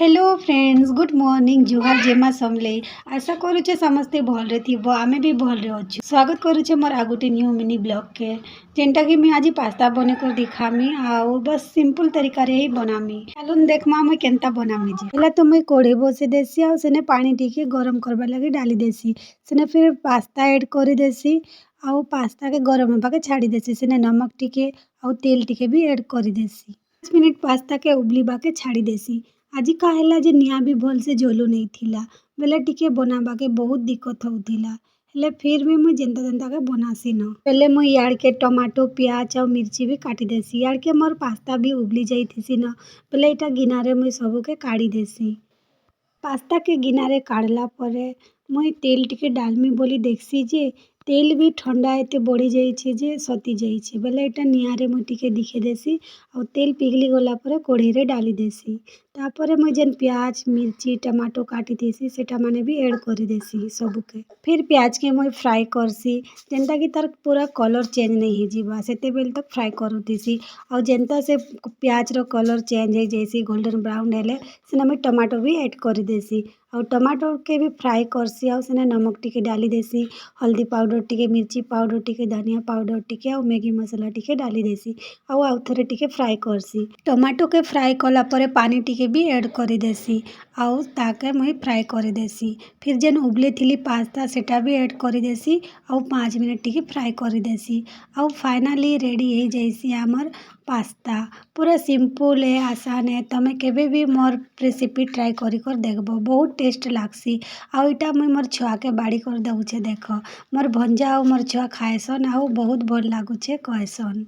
Hello friends good morning जुहार जेमा समले आशा करुचे समस्ते भलरे थी आमे भी भलरे अच्छे स्वागत करुचे मोर आ गोटे न्यू मिनी ब्लॉग के जेनटा कि मैं आज पास्ता बने कर दिखामी आउ बस सिंपल तरीका रे ही बनामी चलून देखमा मैं केनता बनामी जे पहले तो मैं कोड़े बसे देसी आ सेने पानी टिके गरम करबा लगी डाली देसी सेने फिर पास्ता ऐड करी देसी आउ पास्ता के गरम होबा के छाड़ी देसी सेने नमक टिके आउ तेल टिके भी ऐड करी देसी 5 मिनट पास्ता के उबलीबा के छाड़ी देसी आजी का हैला जे निया भी भल से जलू नहीं थिला बेले टिके बनाबा के बहुत दिक्कत होउथिला हेले फिर भी मुई जेंता जेंता के बनासी न पहले मुई याड़ के टमाटो प्याज और मिर्ची भी काटी देसी याड़ के मोर पास्ता भी उबली जाइथिसी न पहले इटा गिनारे मुई सबू के काढ़ी देसी पास्ता के गिनारे काढ़ला परे मुई तेल टिके डालमी बोली देखसी जे तेल भी ठंडा एते बढ़ी जाइए जे सती जाइए बेले एटा निआरे मुई टिके दिखे देसी और तेल पिघली गला परे कढ़ई रे डाली देसी तापरे मुई जेन प्याज मिर्ची टमाटो काटी देसी सेटा माने भी ऐड करी देसी सबू के फिर प्याज के मुई फ्राई करसी जेनता कि तार पूरा कलर चेंज नहीं हो जीवा सेते बेल तक फ्राई करूतीसी और जेनता से प्याज रो कलर चेंज हो जैसी गोल्डन ब्राउन हेले सेना मुई टमाटो भी ऐड करी देसी और टमाटो के भी फ्राई करसी और सेने नमक टिके डाली देसी हल्दी पाउडर टिके मिर्ची पाउडर टिके धनिया पाउडर टिके और मैगी मसाला टिके डाली देसी और आउ थरे टिके फ्राई करसी टमाटो के फ्राई कला परे पानी टिके भी ऐड करी देसी आउ ताके मुई फ्राई करी देसी फिर जेन उबले थिली पास्ता सेटा भी ऐड करी देसी और 5 मिनट टिके फ्राई करी देसी और फाइनली रेडी हो जाइसी आमर पास्ता पूरा सिंपल है आसान है तमे केबे भी मोर रेसिपी ट्राई करी कर देखबो बहुत टेस्ट लागसी आउ इटा मुई मोर छुआ के बाड़ी कर दउछे देख मोर भंजा और मोर छुआ खाएसन आउ बहुत भल लागुछे कहसन।